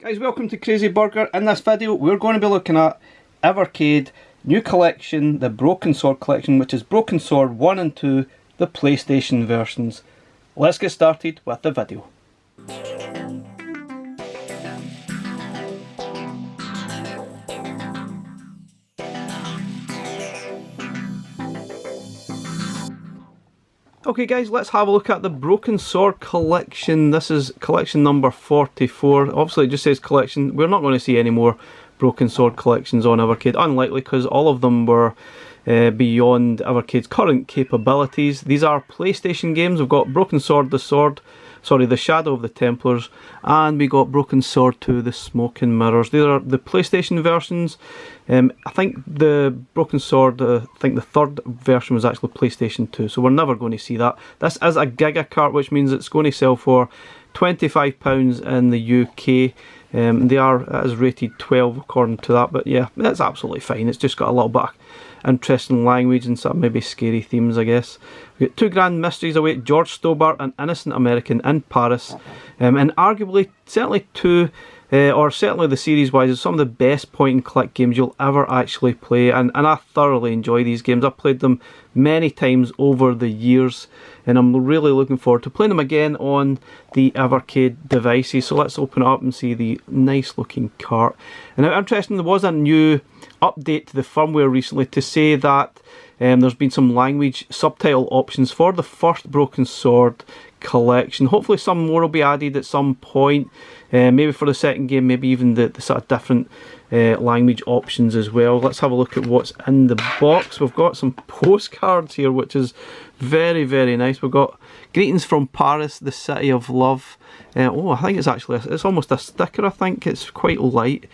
Guys, welcome to Crazy Burger. In this video we're going to be looking at Evercade new collection, the Broken Sword collection, which is Broken Sword 1 and 2, the PlayStation versions. Let's get started with the video. Okay guys, let's have a look at the Broken Sword collection. This is collection number 44. Obviously it just says collection. We're not going to see any more Broken Sword collections on Evercade. Unlikely, because all of them were beyond Evercade's current capabilities. These are PlayStation games. We've got Broken Sword, the Shadow of the Templars, and we got Broken Sword 2, the Smoke and Mirrors. These are the PlayStation versions. I think the Broken Sword, I think the third version was actually PlayStation 2, so we're never going to see that. This is a Giga cart, which means it's going to sell for £25 in the UK. They are, it is rated 12 according to that, but yeah, that's absolutely fine. It's just got a little bit of interesting language and some maybe scary themes, I guess. We've got two grand mysteries await George Stobart, an innocent American in Paris, and arguably, certainly the series wise, is some of the best point and click games you'll ever actually play, and I thoroughly enjoy these games. I've played them many times over the years, and I'm really looking forward to playing them again on the Evercade devices. So let's open it up and see the nice looking cart. And now, interesting, there was a new update to the firmware recently to say that there's been some language subtitle options for the first Broken Sword collection. Hopefully some more will be added at some point, maybe for the second game, maybe even the sort of different language options as well. Let's have a look at what's in the box. We've got some postcards here, which is very, very nice. We've got greetings from Paris, the city of love. Oh, I think it's actually, it's almost a sticker. I think it's quite light.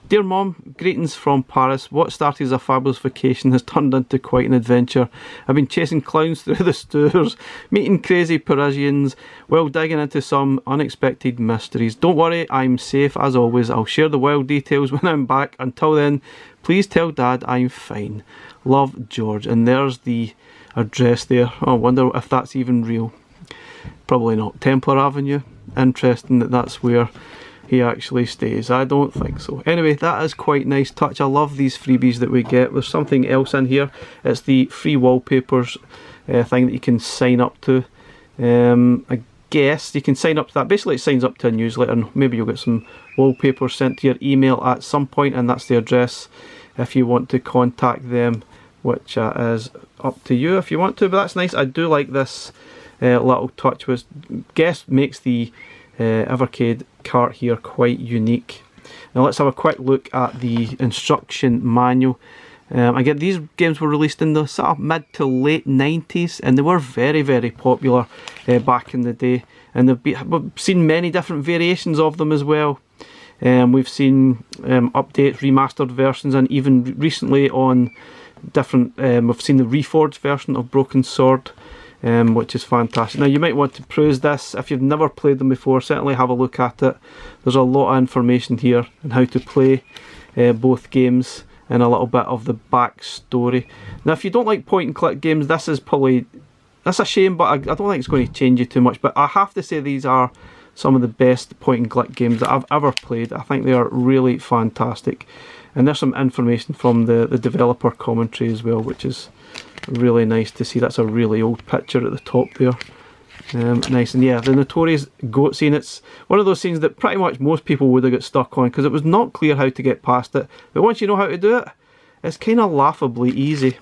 Dear Mom, greetings from Paris. What started as a fabulous vacation has turned into quite an adventure. I've been chasing clowns through the stores, meeting crazy Parisians, while digging into some unexpected mysteries. Don't worry, I'm safe as always. I'll share the wild details when I'm back. Until then, please tell Dad I'm fine. Love, George. And there's the address there. Oh, I wonder if that's even real. Probably not. Templar Avenue. Interesting that that's where he actually stays. I don't think so. Anyway, that is quite nice touch. I love these freebies that we get. There's something else in here. It's the free wallpapers thing that you can sign up to. I guess you can sign up to that. Basically it signs up to a newsletter, and maybe you'll get some wallpapers sent to your email at some point, and that's the address if you want to contact them, which is up to you if you want to. But that's nice. I do like this little touch, which I guess makes the Evercade cart here quite unique. Now let's have a quick look at the instruction manual. Again, these games were released in the sort of mid to late 90s, and they were very, very popular back in the day, and we've seen many different variations of them as well. We've seen updates, remastered versions, and even recently on different, we've seen the reforged version of Broken Sword, which is fantastic. Now you might want to peruse this if you've never played them before. Certainly have a look at it. There's a lot of information here on how to play both games, and a little bit of the backstory. Now if you don't like point and click games, this is probably, that's a shame, but I don't think it's going to change you too much. But I have to say these are some of the best point and click games that I've ever played. I think they are really fantastic, and there's some information from the developer commentary as well, which is really nice to see. That's a really old picture at the top there. Nice. And yeah, the notorious goat scene, it's one of those scenes that pretty much most people would have got stuck on, because it was not clear how to get past it, but once you know how to do it, it's kind of laughably easy.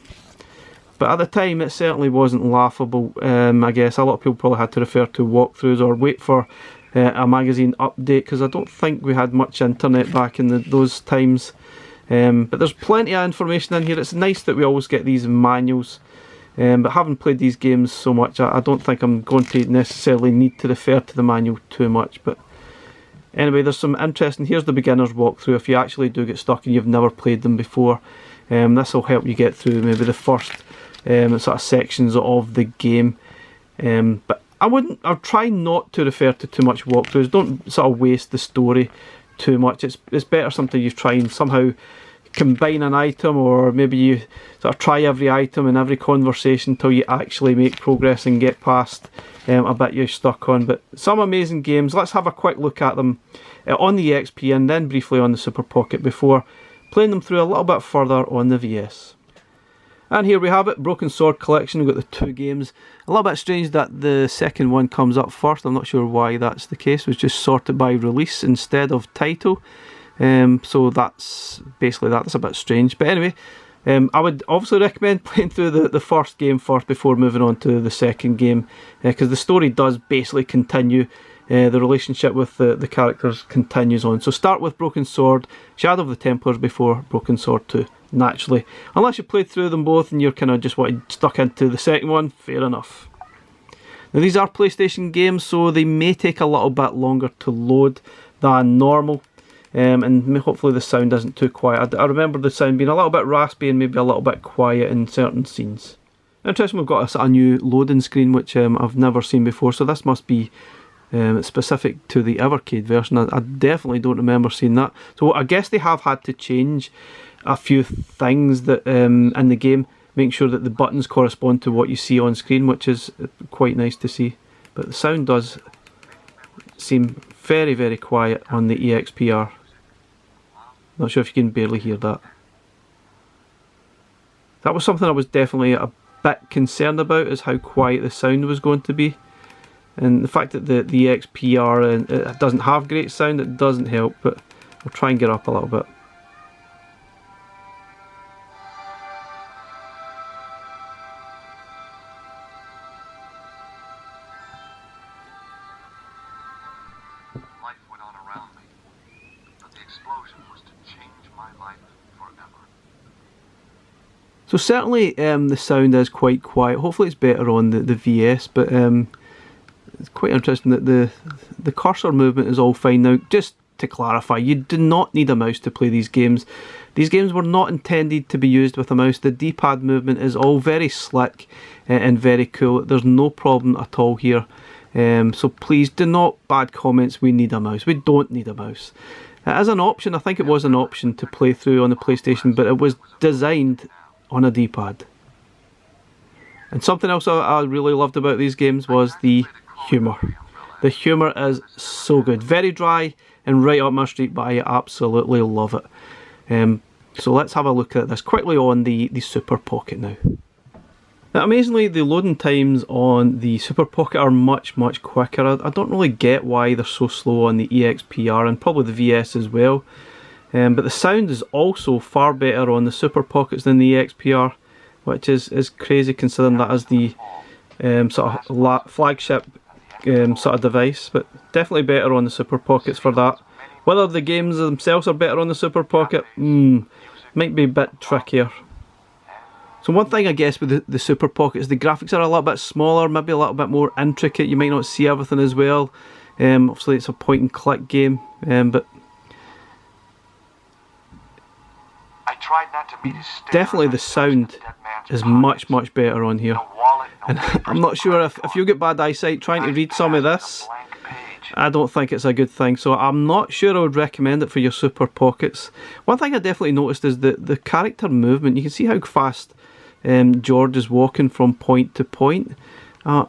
But at the time it certainly wasn't laughable. I guess a lot of people probably had to refer to walkthroughs or wait for a magazine update, because I don't think we had much internet back in those times. But there's plenty of information in here. It's nice that we always get these manuals, but having played these games so much, I don't think I'm going to necessarily need to refer to the manual too much. But anyway, there's some interesting, here's the beginner's walkthrough if you actually do get stuck and you've never played them before. This will help you get through maybe the first sort of sections of the game. But I'd try not to refer to too much walkthroughs. Don't sort of waste the story too much. It's better something you try and somehow combine an item, or maybe you sort of try every item in every conversation until you actually make progress and get past a bit you're stuck on. But some amazing games. Let's have a quick look at them on the XP and then briefly on the Super Pocket before playing them through a little bit further on the VS. And here we have it, Broken Sword Collection. We've got the two games. A little bit strange that the second one comes up first. I'm not sure why that's the case. It was just sorted by release instead of title. So that's basically that. That's a bit strange. But anyway, I would obviously recommend playing through the first game first before moving on to the second game, because the story does basically continue. The relationship with the characters continues on. So start with Broken Sword, Shadow of the Templars before Broken Sword 2, naturally. Unless you played through them both and you're kind of just stuck into the second one, fair enough. Now these are PlayStation games, so they may take a little bit longer to load than normal. And hopefully the sound isn't too quiet. I remember the sound being a little bit raspy and maybe a little bit quiet in certain scenes. Interesting, we've got a new loading screen which I've never seen before, so this must be specific to the Evercade version. I definitely don't remember seeing that. So I guess they have had to change a few things that in the game, making sure that the buttons correspond to what you see on screen, which is quite nice to see. But the sound does seem very, very quiet on the EXPR. Not sure if you can barely hear that. That was something I was definitely a bit concerned about, is how quiet the sound was going to be. And the fact that the EXPR it doesn't have great sound, it doesn't help, but I'll try and get up a little bit. Life went on around me, but the explosion was to change my life forever. So certainly the sound is quite quiet. Hopefully it's better on the VS, but it's quite interesting that the cursor movement is all fine. Now, just to clarify, you do not need a mouse to play these games. These games were not intended to be used with a mouse. The D-pad movement is all very slick and very cool. There's no problem at all here. So please do not bad comments, we need a mouse. We don't need a mouse. As an option, I think it was an option to play through on the PlayStation, but it was designed on a D-pad. And something else I really loved about these games was the humour. The humour is so good. Very dry and right up my street, but I absolutely love it. So let's have a look at this quickly on the Super Pocket now. Now, amazingly, the loading times on the Super Pocket are much, much quicker. I don't really get why they're so slow on the EXPR and probably the VS as well. But the sound is also far better on the Super Pockets than the EXPR, which is crazy considering that is the sort of flagship sort of device. But definitely better on the Super Pockets for that. Whether the games themselves are better on the Super Pocket, might be a bit trickier. So one thing I guess with the Super Pocket is the graphics are a little bit smaller, maybe a little bit more intricate. You might not see everything as well. Obviously it's a point and click game, but I tried not to meet his definitely the sound is much, much better on here. And I'm not sure if you get bad eyesight trying to read some of this, I don't think it's a good thing. So I'm not sure I would recommend it for your Super Pockets. One thing I definitely noticed is the character movement. You can see how fast George is walking from point to point. I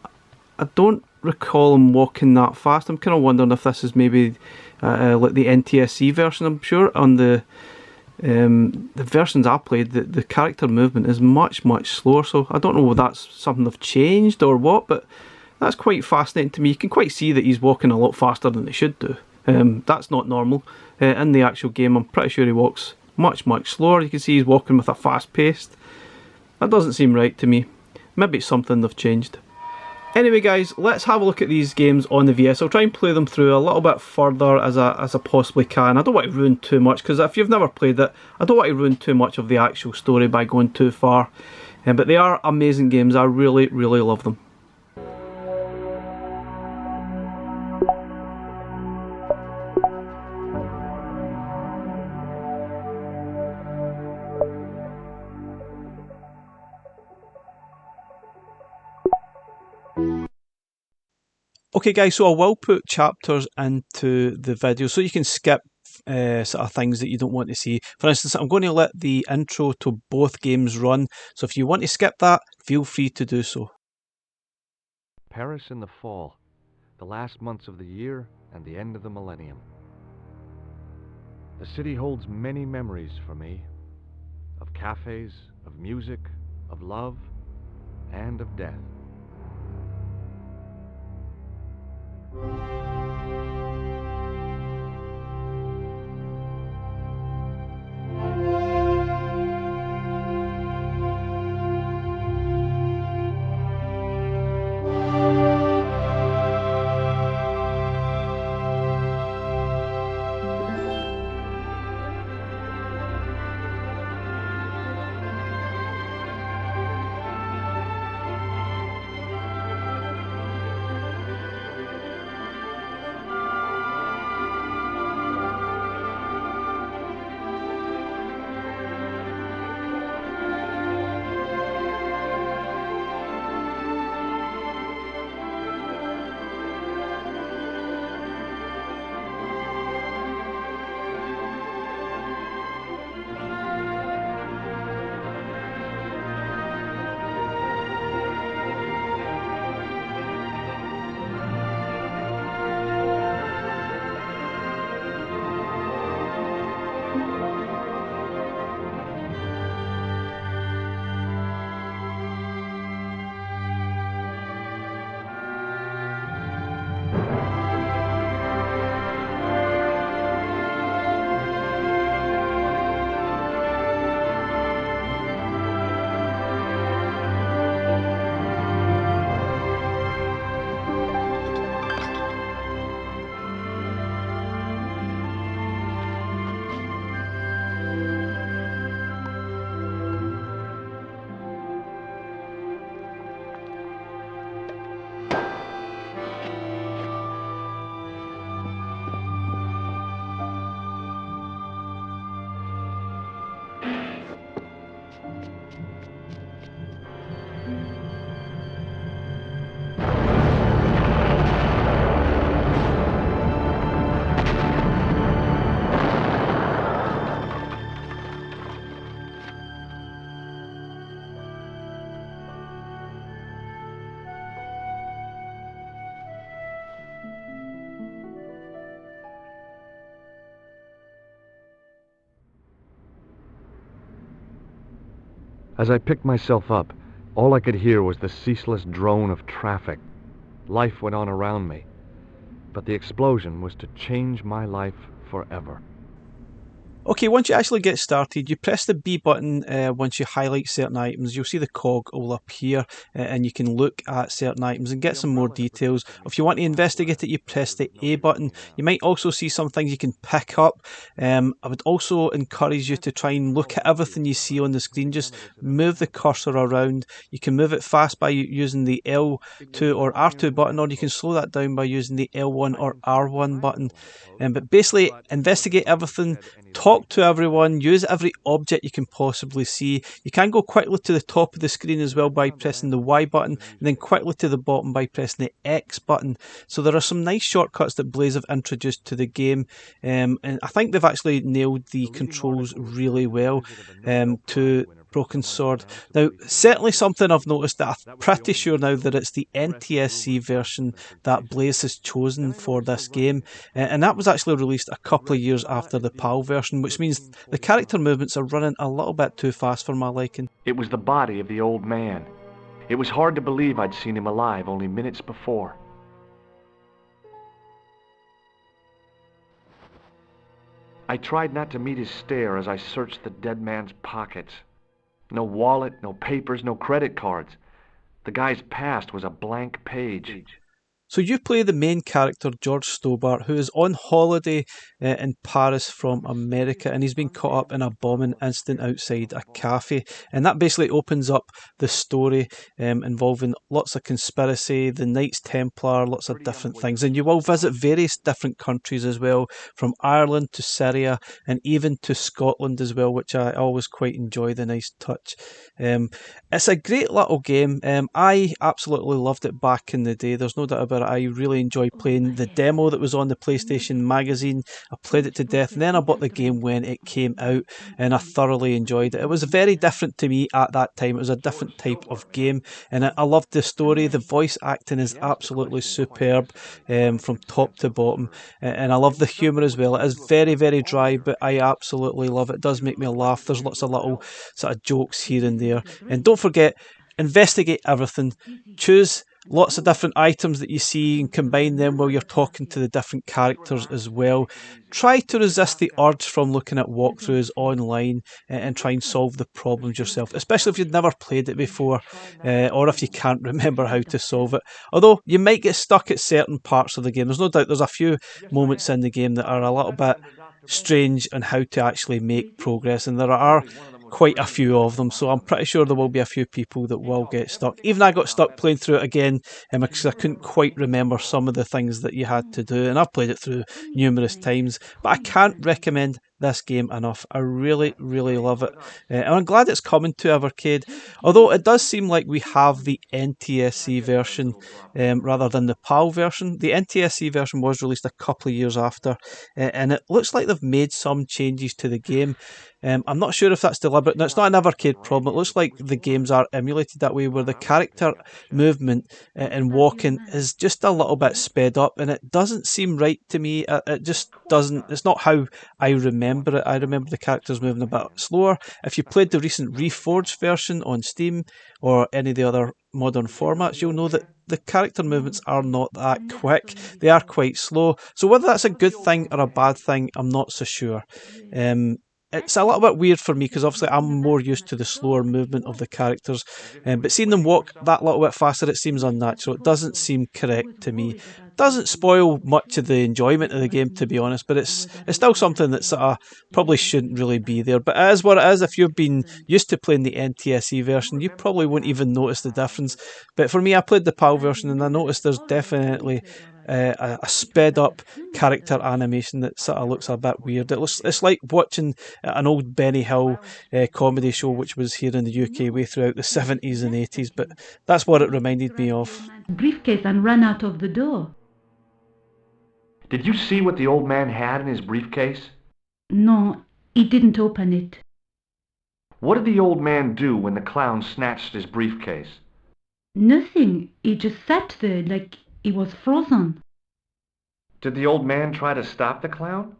don't recall him walking that fast. I'm kind of wondering if this is maybe like the NTSC version. I'm sure on the versions I played, the character movement is much, much slower. So I don't know if that's something they've changed or what, but that's quite fascinating to me. You can quite see that he's walking a lot faster than he should do. That's not normal. In the actual game, I'm pretty sure he walks much, much slower. You can see he's walking with a fast pace. That doesn't seem right to me. Maybe it's something they've changed. Anyway guys, let's have a look at these games on the VS. I'll try and play them through a little bit further as I possibly can. I don't want to ruin too much, because if you've never played it, I don't want to ruin too much of the actual story by going too far. But they are amazing games. I really, really love them. Okay guys, so I will put chapters into the video so you can skip sort of things that you don't want to see. For instance, I'm going to let the intro to both games run, so if you want to skip that, feel free to do so. Paris in the fall, the last months of the year and the end of the millennium. The city holds many memories for me, of cafes, of music, of love, and of death. As I picked myself up, all I could hear was the ceaseless drone of traffic. Life went on around me, but the explosion was to change my life forever. Okay, once you actually get started, you press the B button once you highlight certain items. You'll see the cog will appear and you can look at certain items and get some more details. If you want to investigate it, you press the A button. You might also see some things you can pick up. I would also encourage you to try and look at everything you see on the screen. Just move the cursor around. You can move it fast by using the L2 or R2 button, or you can slow that down by using the L1 or R1 button. But basically, investigate everything. Talk to everyone, use every object you can possibly see. You can go quickly to the top of the screen as well by pressing the Y button, and then quickly to the bottom by pressing the X button. So there are some nice shortcuts that Blaze have introduced to the game, and I think they've actually nailed the controls really well to Broken Sword. Now, certainly something I've noticed that I'm pretty sure now that it's the NTSC version that Blaze has chosen for this game, and that was actually released a couple of years after the PAL version, which means the character movements are running a little bit too fast for my liking. It was the body of the old man. It was hard to believe I'd seen him alive only minutes before. I tried not to meet his stare as I searched the dead man's pockets. No wallet, no papers, no credit cards. The guy's past was a blank page. So you play the main character, George Stobart, who is on holiday in Paris from America, and he's been caught up in a bombing incident outside a cafe. And that basically opens up the story involving lots of conspiracy, the Knights Templar, lots of different things. And you will visit various different countries as well, from Ireland to Syria and even to Scotland as well, which I always quite enjoy, the nice touch. It's a great little game. I absolutely loved it back in the day. There's no doubt about it. I really enjoyed playing the demo that was on the PlayStation magazine. I played it to death, and then I bought the game when it came out, and I thoroughly enjoyed it. It was very different to me at that time. It was a different type of game, and I loved the story. The voice acting is absolutely superb, from top to bottom, and I love the humour as well. It is very, very dry, but I absolutely love it. It does make me laugh. There's lots of little sort of jokes here and there. And don't forget, investigate everything. Choose lots of different items that you see and combine them while you're talking to the different characters as well. Try to resist the urge from looking at walkthroughs online and try and solve the problems yourself, especially if you've never played it before, or if you can't remember how to solve it. Although you might get stuck at certain parts of the game. There's no doubt there's a few moments in the game that are a little bit strange on how to actually make progress, and there are quite a few of them, so I'm pretty sure there will be a few people that will get stuck. Even I got stuck playing through it again because I couldn't quite remember some of the things that you had to do, and I've played it through numerous times, but I can't recommend this game enough. I really, really love it, and I'm glad it's coming to Evercade, although it does seem like we have the NTSC version rather than the PAL version. The NTSC version was released a couple of years after, and it looks like they've made some changes to the game. I'm not sure if that's deliberate. Now, it's not an Evercade problem. It looks like the games are emulated that way, where the character movement and walking is just a little bit sped up, and it doesn't seem right to me. It just doesn't. It's not how I remember it. I remember the characters moving a bit slower. If you played the recent Reforged version on Steam or any of the other modern formats, you'll know that the character movements are not that quick. They are quite slow. So whether that's a good thing or a bad thing, I'm not so sure. It's a little bit weird for me because obviously I'm more used to the slower movement of the characters, but seeing them walk that little bit faster, it seems unnatural. It doesn't seem correct to me. Doesn't spoil much of the enjoyment of the game, to be honest, but it's still something that sort of probably shouldn't really be there. But it is what it is. If you've been used to playing the NTSC version, you probably won't even notice the difference. But for me, I played the PAL version, and I noticed there's definitely a sped up character animation that sort of looks a bit weird. It's like watching an old Benny Hill comedy show, which was here in the UK way throughout the 70s and 80s, but that's what it reminded me of. Briefcase and ran out of the door. Did you see what the old man had in his briefcase? No, he didn't open it. What did the old man do when the clown snatched his briefcase? Nothing. He just sat there like he was frozen. Did the old man try to stop the clown?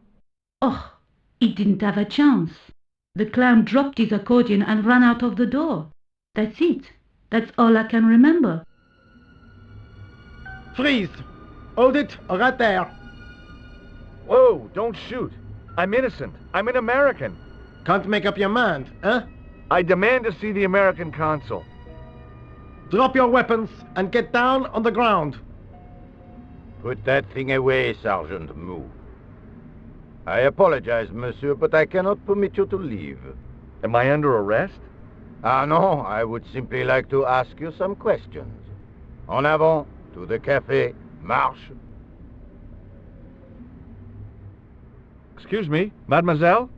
Oh, he didn't have a chance. The clown dropped his accordion and ran out of the door. That's it. That's all I can remember. Freeze! Hold it, right there. Whoa, don't shoot. I'm innocent. I'm an American. Can't make up your mind, huh? I demand to see the American consul. Drop your weapons and get down on the ground. Put that thing away, Sergeant Moo. I apologize, monsieur, but I cannot permit you to leave. Am I under arrest? Ah, no, I would simply like to ask you some questions. En avant, to the café, marche. Excuse me, mademoiselle?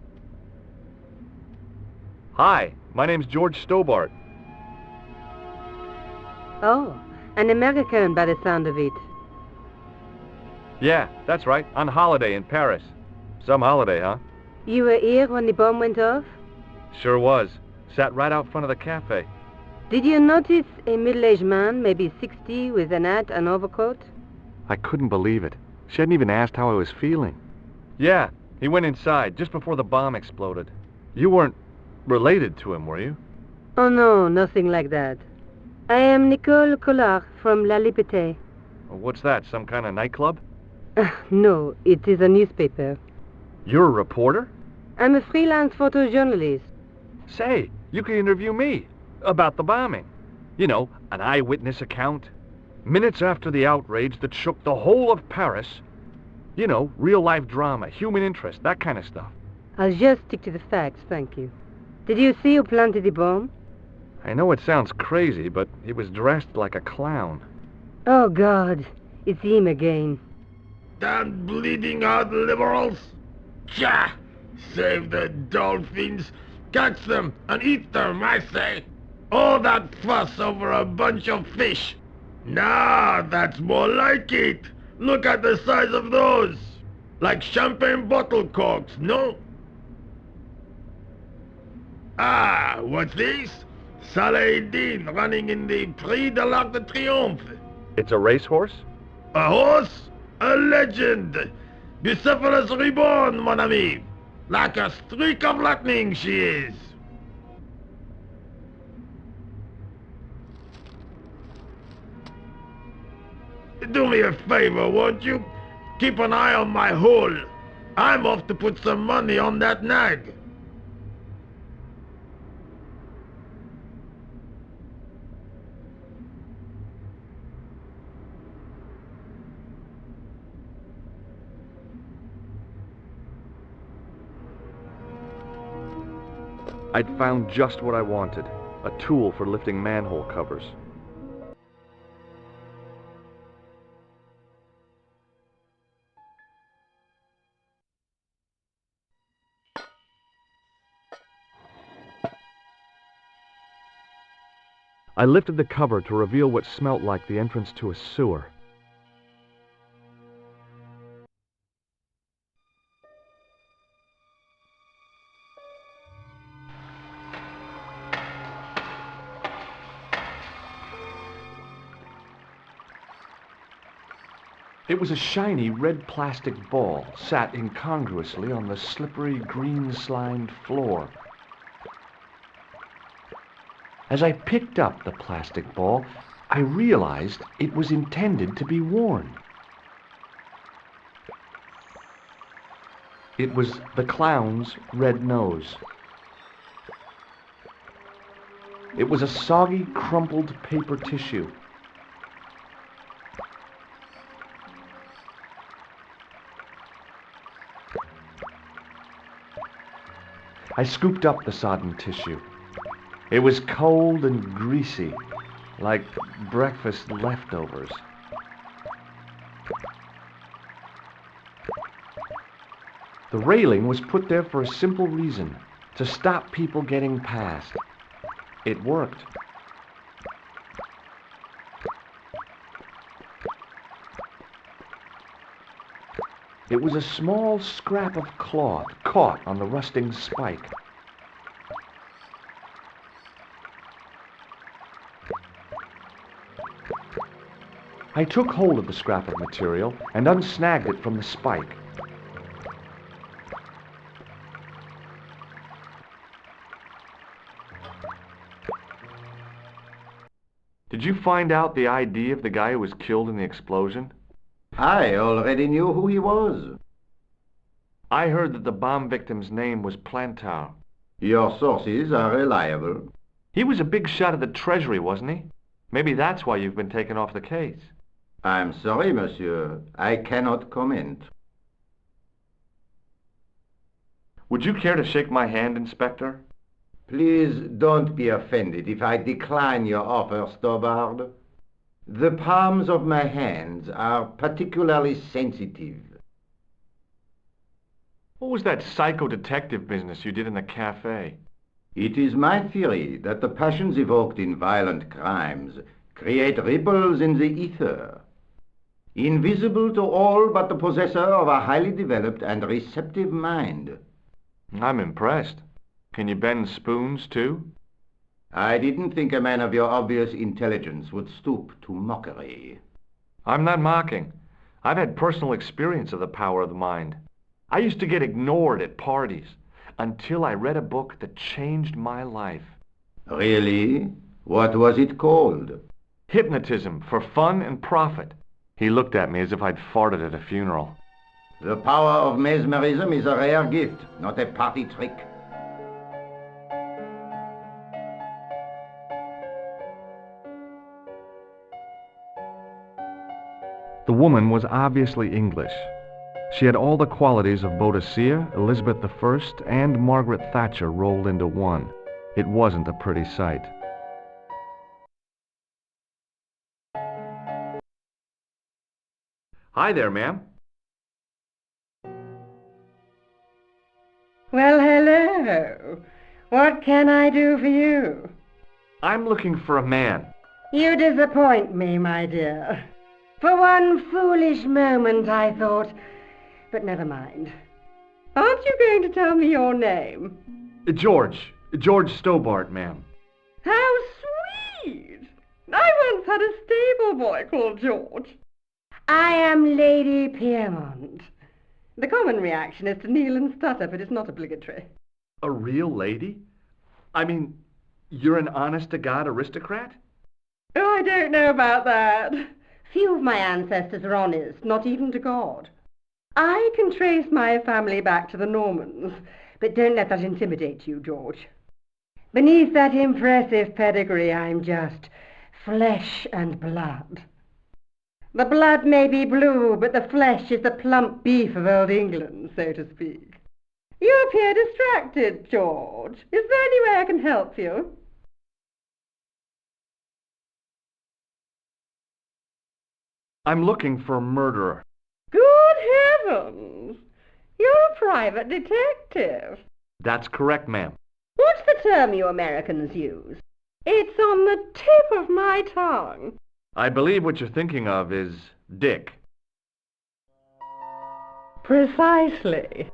Hi, my name's George Stobart. Oh, an American by the sound of it. Yeah, that's right, on holiday in Paris. Some holiday, huh? You were here when the bomb went off? Sure was. Sat right out front of the cafe. Did you notice a middle-aged man, maybe 60, with an hat and overcoat? I couldn't believe it. She hadn't even asked how I was feeling. Yeah, he went inside just before the bomb exploded. You weren't related to him, were you? Oh no, nothing like that. I am Nicole Collard from La Liberté. What's that, some kind of nightclub? No, it is a newspaper. You're a reporter? I'm a freelance photojournalist. Say, you could interview me about the bombing. You know, an eyewitness account. Minutes after the outrage that shook the whole of Paris. You know, real-life drama, human interest, that kind of stuff. I'll just stick to the facts, thank you. Did you see who planted the bomb? I know it sounds crazy, but he was dressed like a clown. Oh, God. It's him again. Damn bleeding out liberals! Tja! Save the dolphins! Catch them and eat them, I say! All that fuss over a bunch of fish! Nah, that's more like it. Look at the size of those. Like champagne bottle corks, no? Ah, what's this? Saladin running in the Prix de l'Arc de Triomphe. It's a racehorse? A horse? A legend. Bucephalus reborn, mon ami. Like a streak of lightning she is. Do me a favor, won't you? Keep an eye on my hole. I'm off to put some money on that nag. I'd found just what I wanted, a tool for lifting manhole covers. I lifted the cover to reveal what smelt like the entrance to a sewer. It was a shiny red plastic ball, sat incongruously on the slippery green-slimed floor. As I picked up the plastic ball, I realized it was intended to be worn. It was the clown's red nose. It was a soggy, crumpled paper tissue. I scooped up the sodden tissue. It was cold and greasy, like breakfast leftovers. The railing was put there for a simple reason, to stop people getting past. It worked. It was a small scrap of cloth caught on the rusting spike. I took hold of the scrap of material and unsnagged it from the spike. Did you find out the ID of the guy who was killed in the explosion? I already knew who he was. I heard that the bomb victim's name was Plantar. Your sources are reliable. He was a big shot at the Treasury, wasn't he? Maybe that's why you've been taken off the case. I'm sorry, monsieur. I cannot comment. Would you care to shake my hand, Inspector? Please don't be offended if I decline your offer, Stobbard. The palms of my hands are particularly sensitive. What was that psycho-detective business you did in the cafe? It is my theory that the passions evoked in violent crimes create ripples in the ether, invisible to all but the possessor of a highly developed and receptive mind. I'm impressed. Can you bend spoons, too? I didn't think a man of your obvious intelligence would stoop to mockery. I'm not mocking. I've had personal experience of the power of the mind. I used to get ignored at parties until I read a book that changed my life. Really? What was it called? Hypnotism for Fun and Profit. He looked at me as if I'd farted at a funeral. The power of mesmerism is a rare gift, not a party trick. The woman was obviously English. She had all the qualities of Boadicea, Elizabeth I, and Margaret Thatcher rolled into one. It wasn't a pretty sight. Hi there, ma'am. Well, hello. What can I do for you? I'm looking for a man. You disappoint me, my dear. For one foolish moment I thought... But never mind. Aren't you going to tell me your name? George. George Stobart, ma'am. How sweet! I once had a stable boy called George. I am Lady Piermont. The common reaction is to kneel and stutter, but it's not obligatory. A real lady? I mean, you're an honest-to-God aristocrat? Oh, I don't know about that. Few of my ancestors are honest, not even to God. I can trace my family back to the Normans, but don't let that intimidate you, George. Beneath that impressive pedigree, I'm just flesh and blood. The blood may be blue, but the flesh is the plump beef of old England, so to speak. You appear distracted, George. Is there any way I can help you? I'm looking for a murderer. Good heavens! You're a private detective. That's correct, ma'am. What's the term you Americans use? It's on the tip of my tongue. I believe what you're thinking of is Dick. Precisely.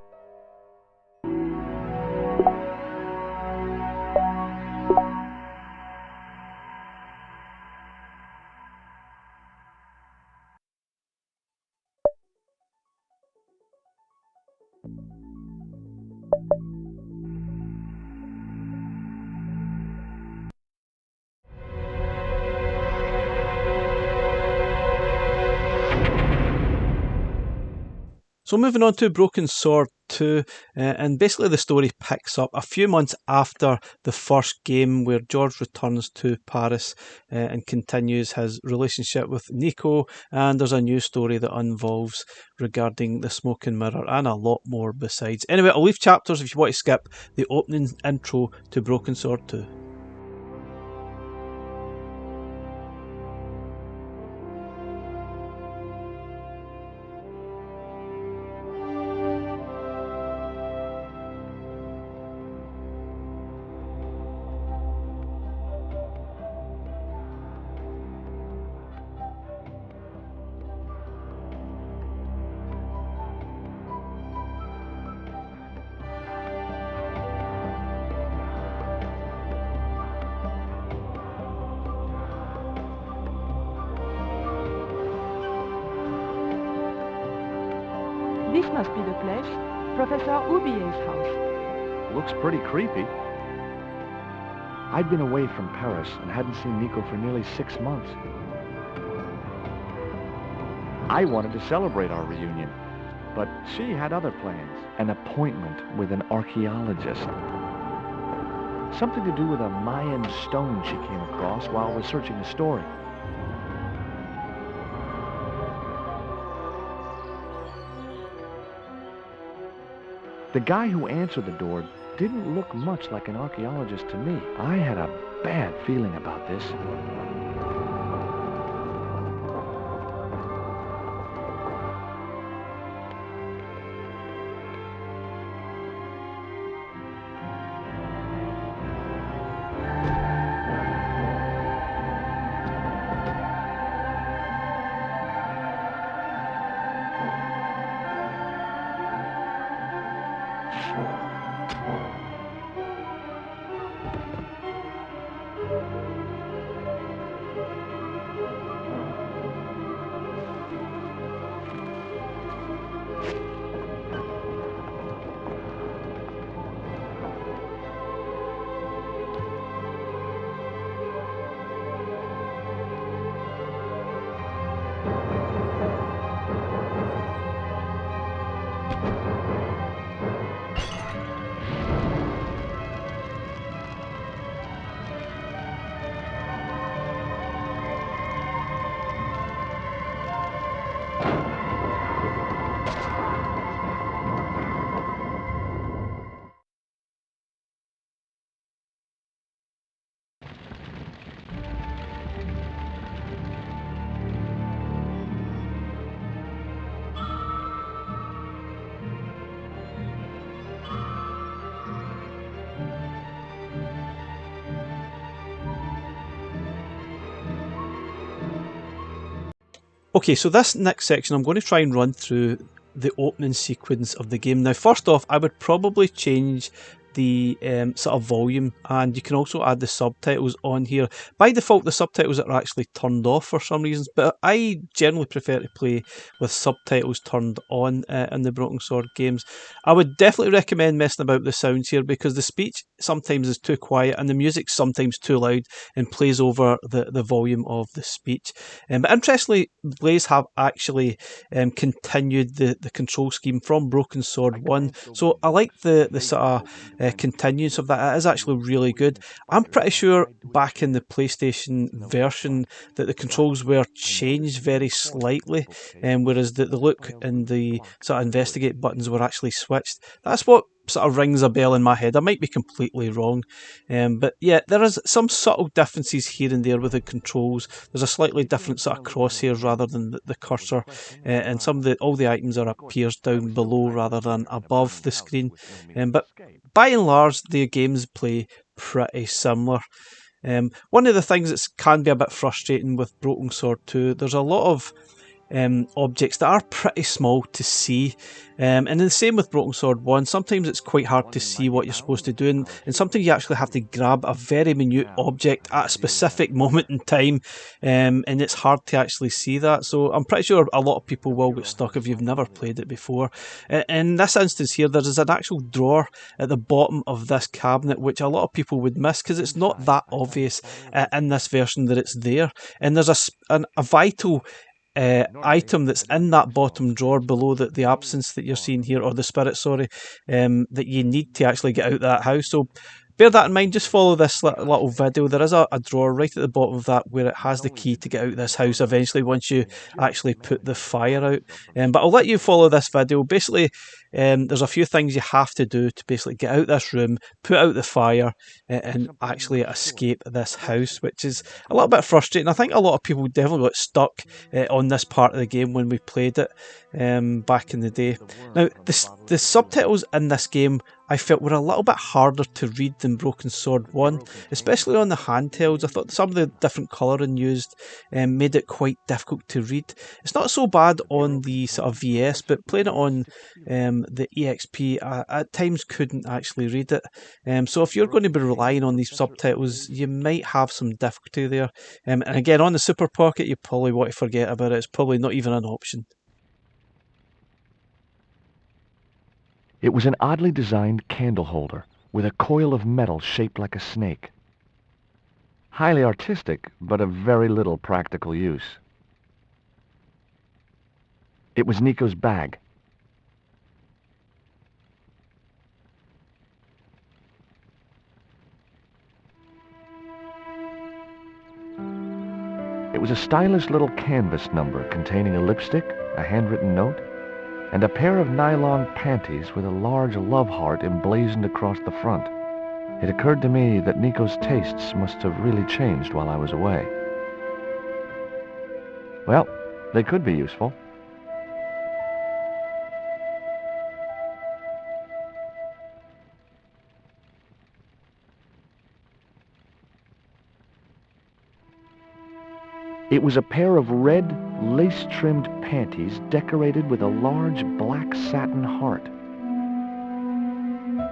So moving on to Broken Sword 2, and basically the story picks up a few months after the first game, where George returns to Paris and continues his relationship with Nico, and there's a new story that involves regarding the smoking mirror and a lot more besides. Anyway, I'll leave chapters if you want to skip the opening intro to Broken Sword 2. This must be the place. Professor Oubier's house. Looks pretty creepy. I'd been away from Paris and hadn't seen Nico for nearly 6 months. I wanted to celebrate our reunion, but she had other plans. An appointment with an archaeologist. Something to do with a Mayan stone she came across while researching the story. The guy who answered the door didn't look much like an archaeologist to me. I had a bad feeling about this. Okay, so this next section, I'm going to try and run through the opening sequence of the game. Now, first off, I would probably change the sort of volume, and you can also add the subtitles on here. By default, the subtitles are actually turned off for some reasons, but I generally prefer to play with subtitles turned on in the Broken Sword games. I would definitely recommend messing about with the sounds here, because the speech sometimes is too quiet and the music's sometimes too loud and plays over the volume of the speech. But interestingly, Blaze have actually continued the control scheme from Broken Sword 1, so I like the sort of continuance of that. It is actually really good. I'm pretty sure back in the PlayStation version that the controls were changed very slightly, whereas the look and the sort of investigate buttons were actually switched. That's what sort of rings a bell in my head. I might be completely wrong, but yeah, there is some subtle differences here and there with the controls. There's a slightly different sort of crosshairs rather than the cursor, and all the items are appears down below rather than above the screen. But by and large, the games play pretty similar. One of the things that can be a bit frustrating with Broken Sword 2, there's a lot of objects that are pretty small to see, and the same with Broken Sword 1. Sometimes it's quite hard to see what you're supposed to do, and sometimes you actually have to grab a very minute object at a specific moment in time, and it's hard to actually see that. So I'm pretty sure a lot of people will get stuck if you've never played it before. In this instance here, there is an actual drawer at the bottom of this cabinet, which a lot of people would miss because it's not that obvious in this version that it's there, and there's a vital item that's in that bottom drawer below the absence that you're seeing here, or the spirit, sorry, that you need to actually get out of that house. So bear that in mind. Just follow this little video. There is a drawer right at the bottom of that where it has the key to get out of this house eventually once you actually put the fire out. But I'll let you follow this video. Basically, there's a few things you have to do to basically get out this room, put out the fire, and actually escape this house, which is a little bit frustrating. I think a lot of people definitely got stuck on this part of the game when we played it back in the day. Now, the subtitles in this game I felt were a little bit harder to read than Broken Sword 1, especially on the handhelds. I thought some of the different colouring used made it quite difficult to read. It's not so bad on the sort of VS, but playing it on the EXP, at times couldn't actually read it. So if you're going to be relying on these subtitles, you might have some difficulty there. And again, on the Super Pocket, you probably want to forget about it. It's probably not even an option. It was an oddly designed candle holder with a coil of metal shaped like a snake. Highly artistic, but of very little practical use. It was Nico's bag. It was a stylish little canvas number containing a lipstick, a handwritten note, and a pair of nylon panties with a large love heart emblazoned across the front. It occurred to me that Nico's tastes must have really changed while I was away. Well, they could be useful. It was a pair of red, lace-trimmed panties decorated with a large black satin heart.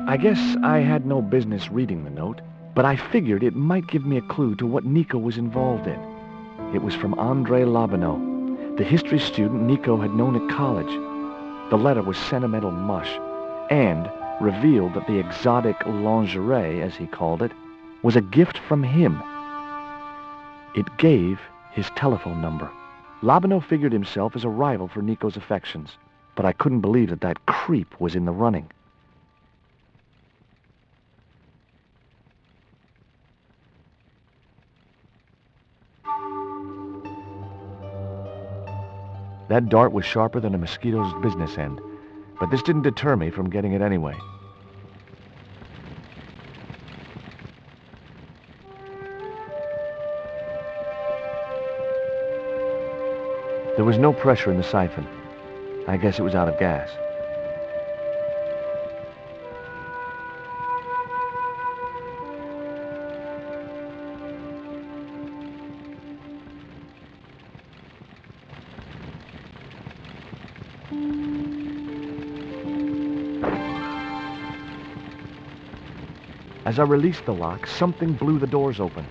I guess I had no business reading the note, but I figured it might give me a clue to what Nico was involved in. It was from André Labanau, the history student Nico had known at college. The letter was sentimental mush, and revealed that the exotic lingerie, as he called it, was a gift from him. It gave his telephone number. Labanau figured himself as a rival for Nico's affections, but I couldn't believe that creep was in the running. That dart was sharper than a mosquito's business end, but this didn't deter me from getting it anyway. There was no pressure in the siphon. I guess it was out of gas. As I released the lock, something blew the doors open.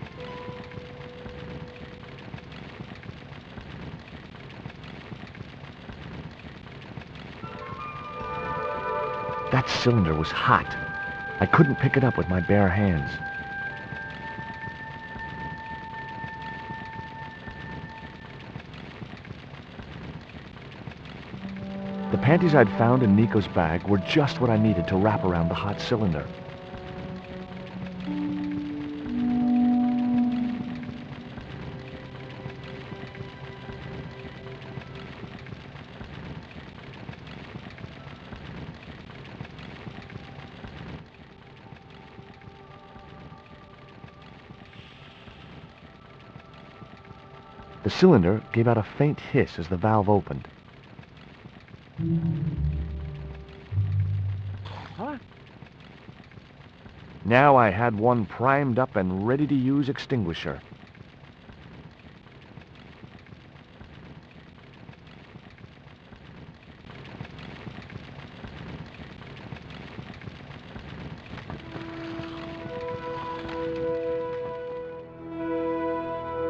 That cylinder was hot. I couldn't pick it up with my bare hands. The panties I'd found in Nico's bag were just what I needed to wrap around the hot cylinder. The cylinder gave out a faint hiss as the valve opened. Huh? Now I had one primed up and ready-to-use extinguisher.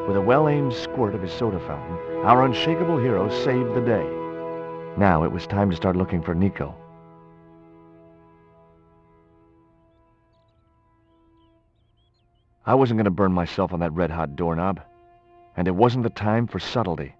With a well-aimed squirt of his soda fountain, our unshakable hero saved the day. Now it was time to start looking for Nico. I wasn't going to burn myself on that red-hot doorknob, and it wasn't the time for subtlety.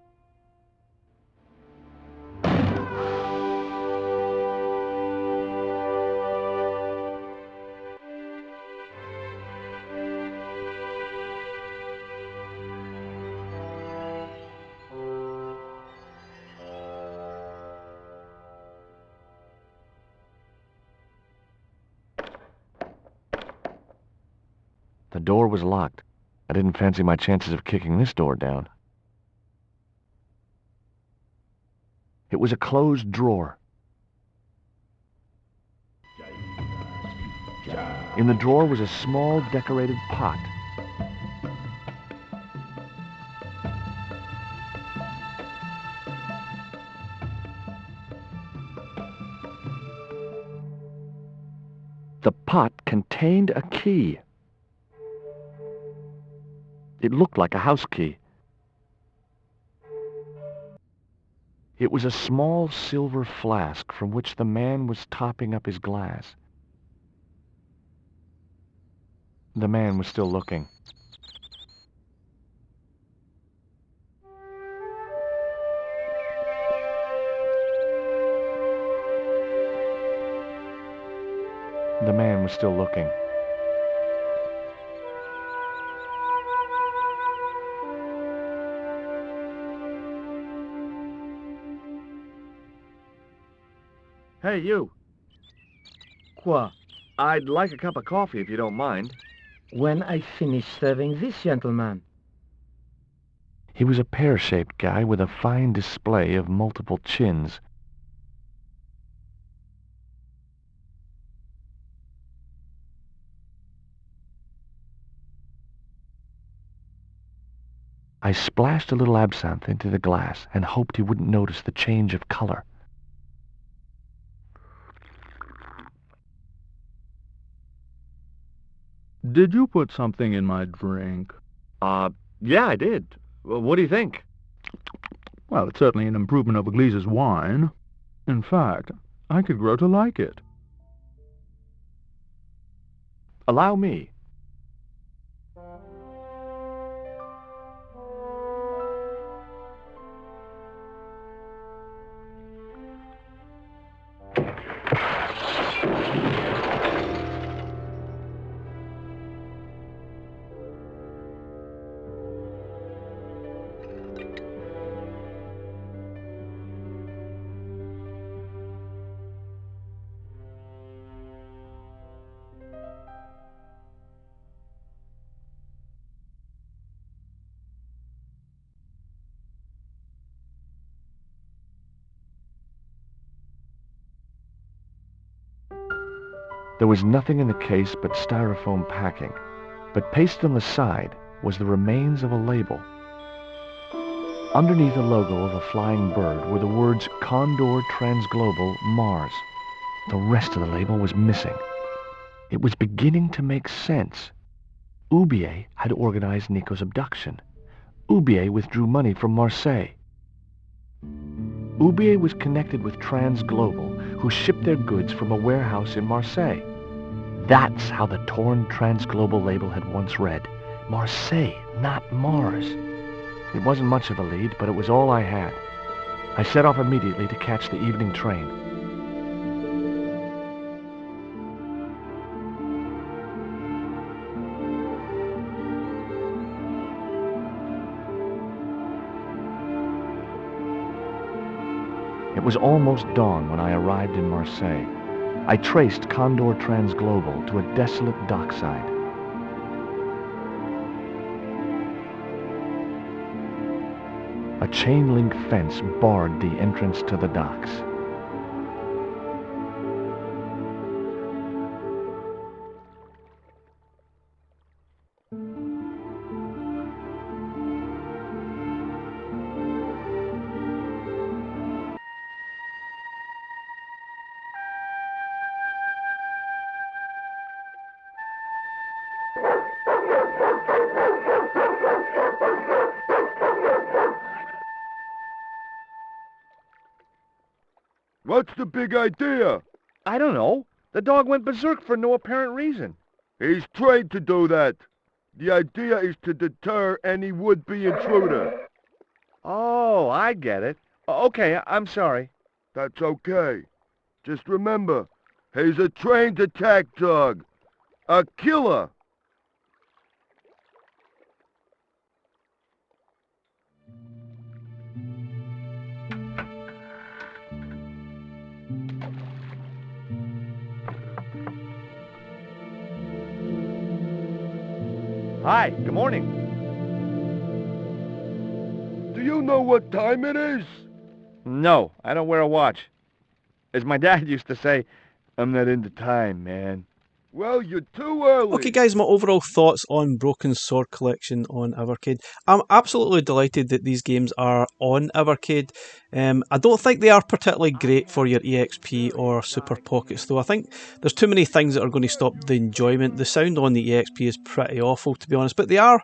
The door was locked. I didn't fancy my chances of kicking this door down. It was a closed drawer. In the drawer was a small decorated pot. The pot contained a key. It looked like a house key. It was a small silver flask from which the man was topping up his glass. The man was still looking. The man was still looking. Hey, you. Quoi? I'd like a cup of coffee if you don't mind. When I finish serving this gentleman. He was a pear-shaped guy with a fine display of multiple chins. I splashed a little absinthe into the glass and hoped he wouldn't notice the change of color. Did you put something in my drink? Yeah, I did. Well, what do you think? Well, it's certainly an improvement over Gleese's wine. In fact, I could grow to like it. Allow me. There was nothing in the case but styrofoam packing, but pasted on the side was the remains of a label. Underneath the logo of a flying bird were the words Condor Transglobal Mars. The rest of the label was missing. It was beginning to make sense. Oubier had organized Nico's abduction. Oubier withdrew money from Marseille. Oubier was connected with Transglobal, who shipped their goods from a warehouse in Marseille. That's how the torn Transglobal label had once read. Marseille, not Mars. It wasn't much of a lead, but it was all I had. I set off immediately to catch the evening train. It was almost dawn when I arrived in Marseille. I traced Condor Transglobal to a desolate dockside. A chain-link fence barred the entrance to the docks. What's the big idea? I don't know. The dog went berserk for no apparent reason. He's trained to do that. The idea is to deter any would-be intruder. Oh, I get it. Okay, I'm sorry. That's okay. Just remember, he's a trained attack dog. A killer. Hi, good morning. Do you know what time it is? No, I don't wear a watch. As my dad used to say, I'm not into time, man. Well, you're too early. Okay guys, my overall thoughts on Broken Sword Collection on Evercade. I'm absolutely delighted that these games are on Evercade. I don't think they are particularly great for your EXP or Super Pockets though. I think there's too many things that are going to stop the enjoyment. The sound on the EXP is pretty awful to be honest, but they are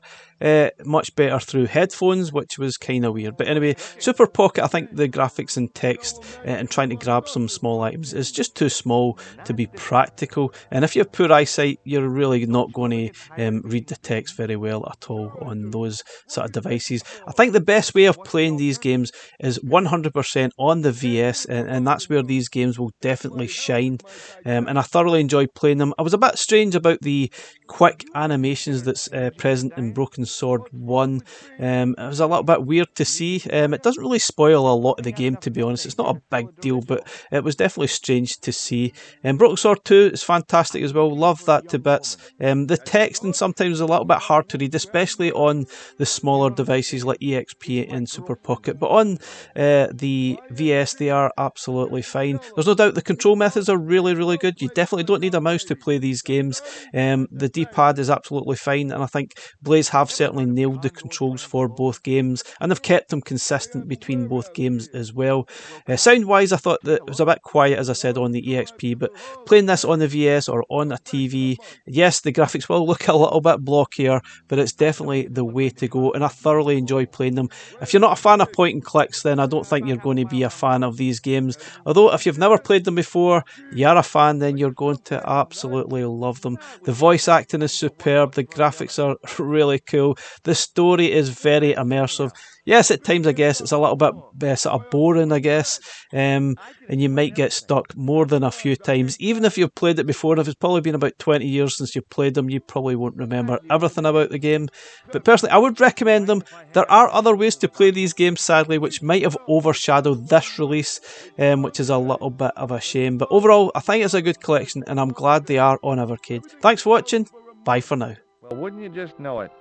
much better through headphones, which was kind of weird. But anyway, Super Pocket, I think the graphics and text and trying to grab some small items is just too small to be practical, and if you have poor eyesight you're really not going to read the text very well at all on those sort of devices. I think the best way of playing these games is 100% on the VS, and that's where these games will definitely shine, and I thoroughly enjoyed playing them. I was a bit strange about the quick animations that's present in Broken Sword 1. It was a little bit weird to see. It doesn't really spoil a lot of the game to be honest, it's not a big deal, but it was definitely strange to see. Broken Sword 2 is fantastic as well, love that to bits. The text and sometimes a little bit hard to read, especially on the smaller devices like EXP and Super Pocket, but on the VS they are absolutely fine. There's no doubt the control methods are really good. You definitely don't need a mouse to play these games. The D-pad is absolutely fine, and I think Blaze have certainly nailed the controls for both games, and they've kept them consistent between both games as well. Sound wise, I thought that it was a bit quiet as I said on the EXP, but playing this on the VS or on a TV, yes, the graphics will look a little bit blockier, but it's definitely the way to go, and I thoroughly enjoy playing them. If you're not a fan of point and clicks, then I don't think you're going to be a fan of these games, although if you've never played them before, you're a fan, then you're going to absolutely love them. The voice acting is superb, the graphics are really cool, the story is very immersive. Yes, at times I guess it's a little bit sort of boring, I guess, and you might get stuck more than a few times. Even if you've played it before, and if it's probably been about 20 years since you've played them, you probably won't remember everything about the game. But personally, I would recommend them. There are other ways to play these games, sadly, which might have overshadowed this release, which is a little bit of a shame. But overall, I think it's a good collection, and I'm glad they are on Evercade. Thanks for watching. Bye for now. Well, wouldn't you just know it?